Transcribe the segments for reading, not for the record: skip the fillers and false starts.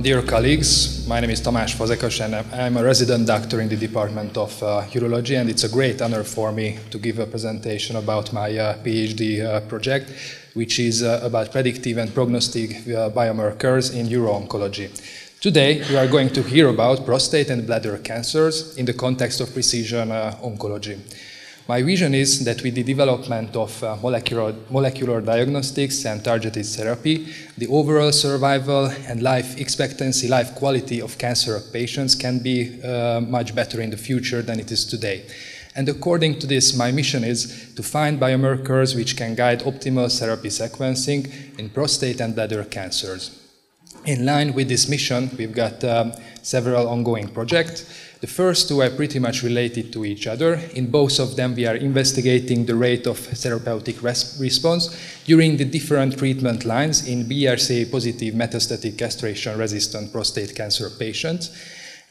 Dear colleagues, my name is Tamás Fazekas and I'm a resident doctor in the Department of Urology, and it's a great honor for me to give a presentation about my PhD project, which is about predictive and prognostic biomarkers in urooncology. Today we are going to hear about prostate and bladder cancers in the context of precision oncology. My vision is that with the development of molecular diagnostics and targeted therapy, the overall survival and life expectancy, life quality of cancer patients can be much better in the future than it is today. And according to this, my mission is to find biomarkers which can guide optimal therapy sequencing in prostate and bladder cancers. In line with this mission, we've got several ongoing projects. The first two are pretty much related to each other. In both of them, we are investigating the rate of therapeutic response during the different treatment lines in BRCA positive metastatic castration-resistant prostate cancer patients.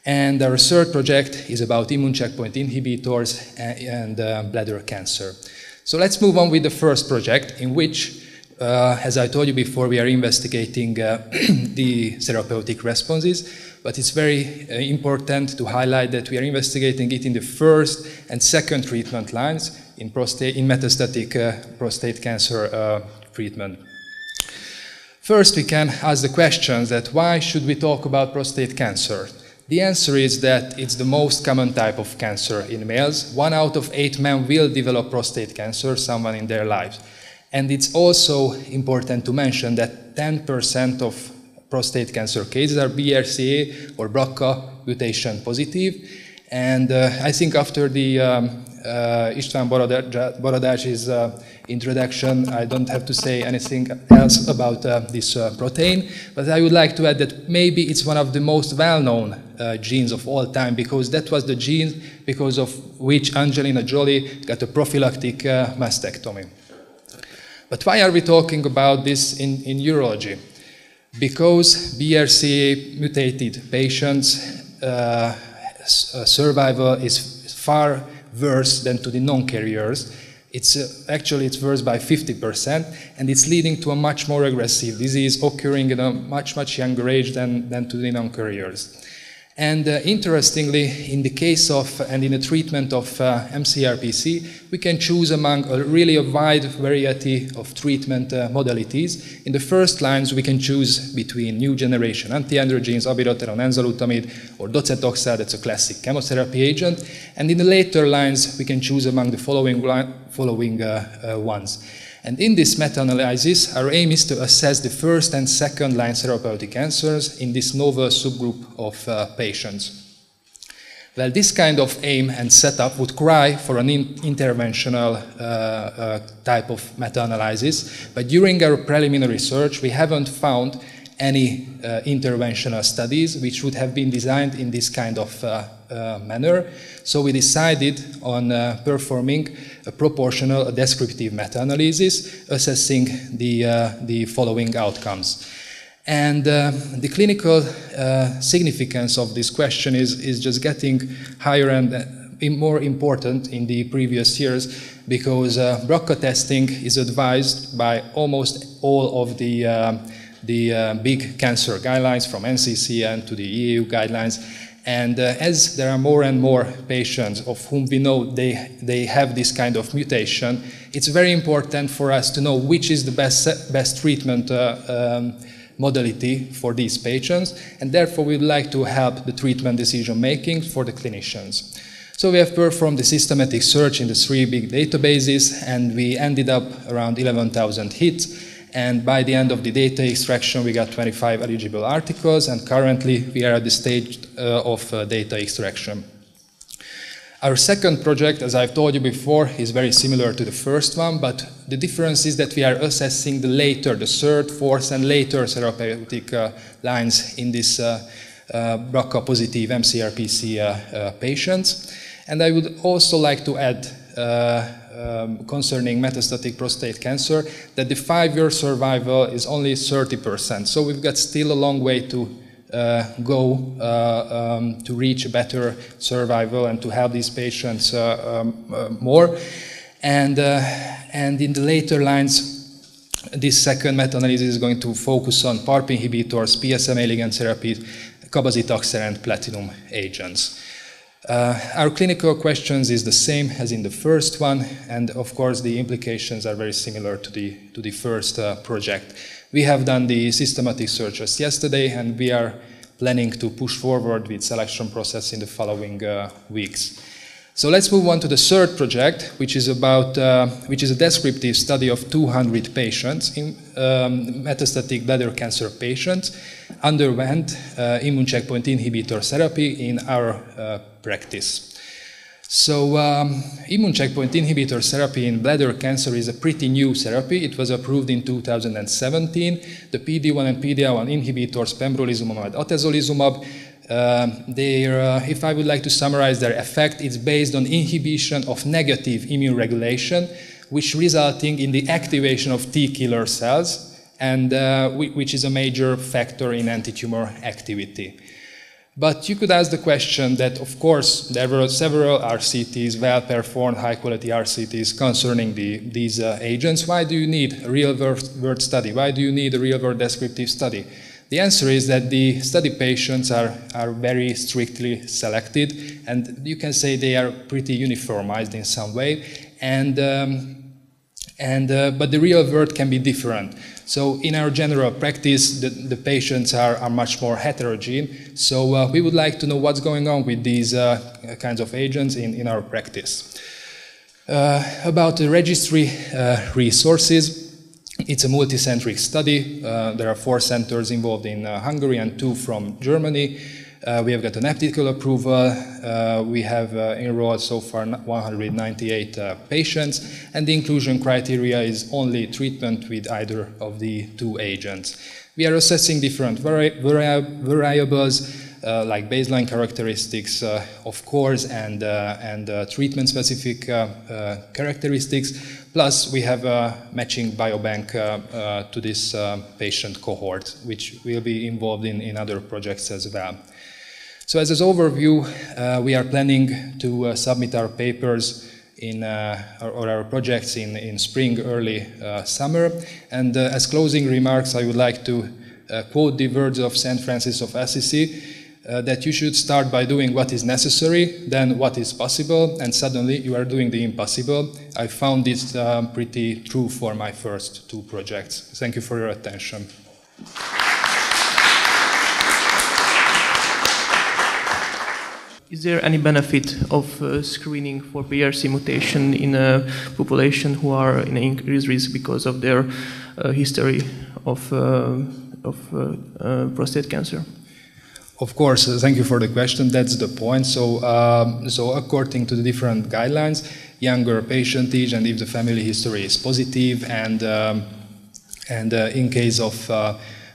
And our third project is about immune checkpoint inhibitors and bladder cancer. So let's move on with the first project, in which as I told you before, we are investigating the therapeutic responses, but it's very important to highlight that we are investigating it in the first and second treatment lines in metastatic prostate cancer treatment. First, we can ask the questions that why should we talk about prostate cancer? The answer is that it's the most common type of cancer in males. 1 out of 8 men will develop prostate cancer sometime in their lives. And it's also important to mention that 10% of prostate cancer cases are BRCA or BRCA mutation positive. And I think after the István Borodács's introduction, I don't have to say anything else about this protein. But I would like to add that maybe it's one of the most well-known genes of all time, because that was the gene because of which Angelina Jolie got a prophylactic mastectomy. But why are we talking about this in urology? Because BRCA mutated patients' survival is far worse than to the non-carriers. Actually it's worse by 50%, and it's leading to a much more aggressive disease occurring at a much younger age than to the non-carriers. And interestingly, in the case of and in the treatment of mCRPC, we can choose among a wide variety of treatment modalities. In the first lines, we can choose between new generation anti-androgens, abiraterone, enzalutamide, or docetaxel, that's a classic chemotherapy agent. And in the later lines, we can choose among the following ones. And in this meta-analysis, our aim is to assess the first and second line therapeutic cancers in this novel subgroup of patients. Well, this kind of aim and setup would cry for an interventional type of meta-analysis, but during our preliminary research, we haven't found any interventional studies which would have been designed in this kind of manner. So we decided on performing a proportional, descriptive meta-analysis, assessing the following outcomes. And the clinical significance of this question is just getting higher and more important in the previous years, because BRCA testing is advised by almost all of the big cancer guidelines, from NCCN to the EU guidelines. And as there are more and more patients of whom we know they have this kind of mutation, it's very important for us to know which is the best treatment modality for these patients, and therefore we would like to help the treatment decision making for the clinicians. So we have performed a systematic search in the 3 big databases, and we ended up around 11,000 hits. And by the end of the data extraction, we got 25 eligible articles, and currently we are at the stage of data extraction. Our second project, as I've told you before, is very similar to the first one, but the difference is that we are assessing the third, fourth, and later therapeutic lines in this BRCA positive mCRPC patients. And I would also like to add concerning metastatic prostate cancer, that the 5-year survival is only 30%. So we've got still a long way to go to reach a better survival and to help these patients more. And in the later lines, This second meta-analysis is going to focus on PARP inhibitors, PSMA ligand therapy, cabazitaxel, and platinum agents. Our clinical questions is the same as in the first one, and of course the implications are very similar to the first project. We have done the systematic searches yesterday, and we are planning to push forward with selection process in the following weeks. So let's move on to the third project, which is a descriptive study of 200 patients, metastatic bladder cancer patients, underwent immune checkpoint inhibitor therapy in our practice. So immune checkpoint inhibitor therapy in bladder cancer is a pretty new therapy. It was approved in 2017. The PD-1 and PD-L1 inhibitors, pembrolizumab and atezolizumab, if I would like to summarize their effect, it's based on inhibition of negative immune regulation, which resulting in the activation of T killer cells, and which is a major factor in anti-tumor activity. But you could ask the question that, of course, there were several RCTs, well-performed, high-quality RCTs concerning these agents. Why do you need a real-world study? Why do you need a real-world descriptive study? The answer is that the study patients are very strictly selected, and you can say they are pretty uniformized in some way, but the real world can be different. So in our general practice, the patients are much more heterogeneous, so we would like to know what's going on with these kinds of agents in our practice. About the registry resources, it's a multicentric study. There are 4 centers involved in Hungary and 2 from Germany. We have got an ethical approval. We have enrolled so far 198 patients, and the inclusion criteria is only treatment with either of the 2 agents. We are assessing different variables like baseline characteristics, of course, and treatment-specific characteristics. Plus, we have a matching biobank to this patient cohort, which will be involved in other projects as well. So as an overview, we are planning to submit our papers or our projects in spring, early summer. And as closing remarks, I would like to quote the words of St. Francis of Assisi, that you should start by doing what is necessary, then what is possible, and suddenly you are doing the impossible. I found this pretty true for my first 2 projects. Thank you for your attention. Is there any benefit of screening for BRCA mutation in a population who are in increased risk because of their history of prostate cancer? Of course, thank you for the question. That's the point. So according to the different guidelines, younger patient age, and if the family history is positive, and in case of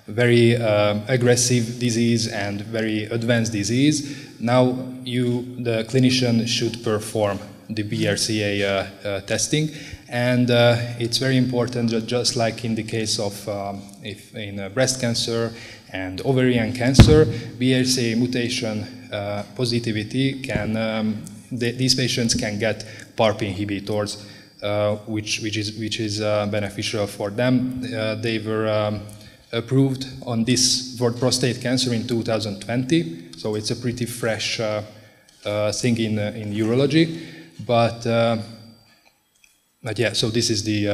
very aggressive disease and very advanced disease, now the clinician should perform the BRCA testing, and it's very important that just like in the case of in breast cancer and ovarian cancer, BRCA mutation positivity these patients can get PARP inhibitors, which is beneficial for them. They were approved on this for prostate cancer in 2020, so it's a pretty fresh thing in urology. But yeah, so this is the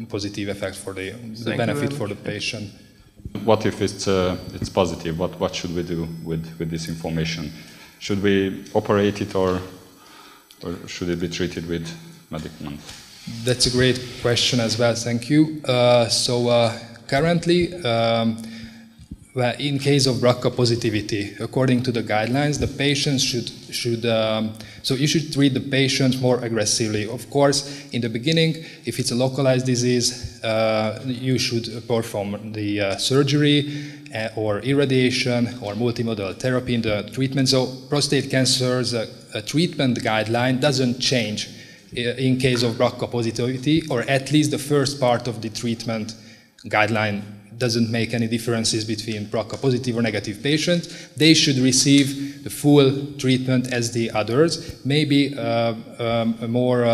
positive effect for the benefit for the patient. What if it's positive? What should we do with this information? Should we operate it, or should it be treated with medicament? That's a great question as well. Thank you. Currently, in case of BRCA positivity, according to the guidelines, the patients so you should treat the patients more aggressively. Of course, in the beginning, if it's a localized disease, you should perform the surgery or irradiation or multimodal therapy in the treatment. So prostate cancer's treatment guideline doesn't change in case of BRCA positivity, or at least the first part of the treatment guideline doesn't make any differences between BRCA positive or negative patients. They should receive the full treatment as the others. Maybe a more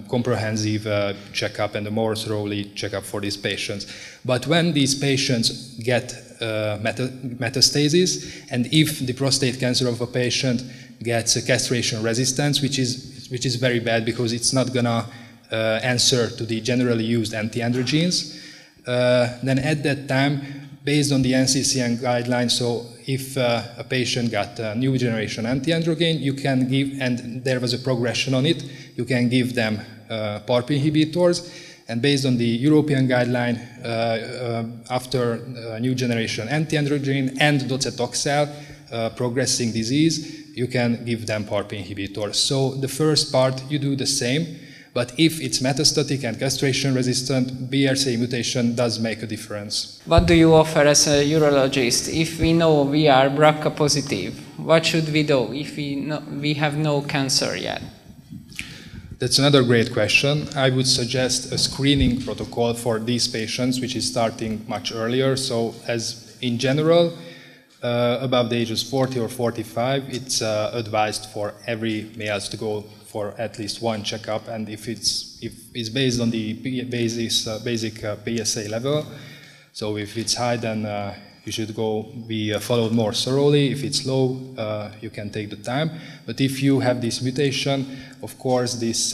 comprehensive checkup and a more thoroughly checkup for these patients. But when these patients get metastasis, and if the prostate cancer of a patient gets a castration resistance, which is very bad because it's not gonna answer to the generally used anti-androgens, then at that time, based on the NCCN guidelines, so if a patient got a new generation anti-androgen, you can give, and there was a progression on it, you can give them PARP inhibitors. And based on the European guideline, after new generation anti-androgen and docetaxel progressing disease, you can give them PARP inhibitors. So the first part, you do the same. But if it's metastatic and castration-resistant, BRCA mutation does make a difference. What do you offer as a urologist? If we know we are BRCA positive, what should we do if we have no cancer yet? That's another great question. I would suggest a screening protocol for these patients, which is starting much earlier. So as in general, above the ages 40 or 45, it's advised for every male to go for at least one checkup, and if it's based on the basic PSA level, so if it's high, then you should go be followed more thoroughly. If it's low, you can take the time. But if you have this mutation, of course, this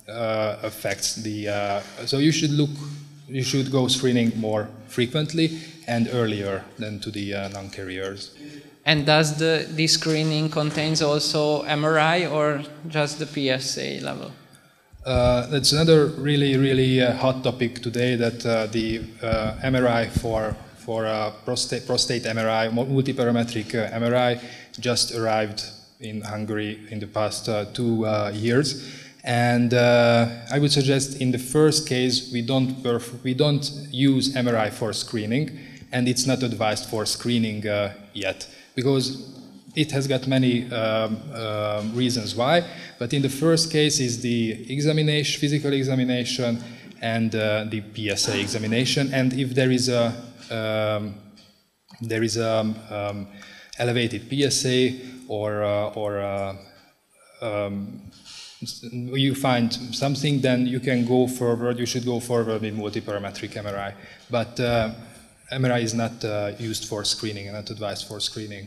affects the. So you should go screening more frequently and earlier than to the non-carriers. And does this screening contains also MRI or just the PSA level? That's another really hot topic today, that the MRI for prostate MRI, multiparametric MRI, just arrived in Hungary in the past 2 years. And I would suggest in the first case we don't use MRI for screening, and it's not advised for screening yet, because it has got many reasons why. But in the first case is the examination, physical examination, and the PSA examination. And if there is a elevated PSA or you find something, then you can go forward. You should go forward with multiparametric MRI. But MRI is not used for screening and not advised for screening.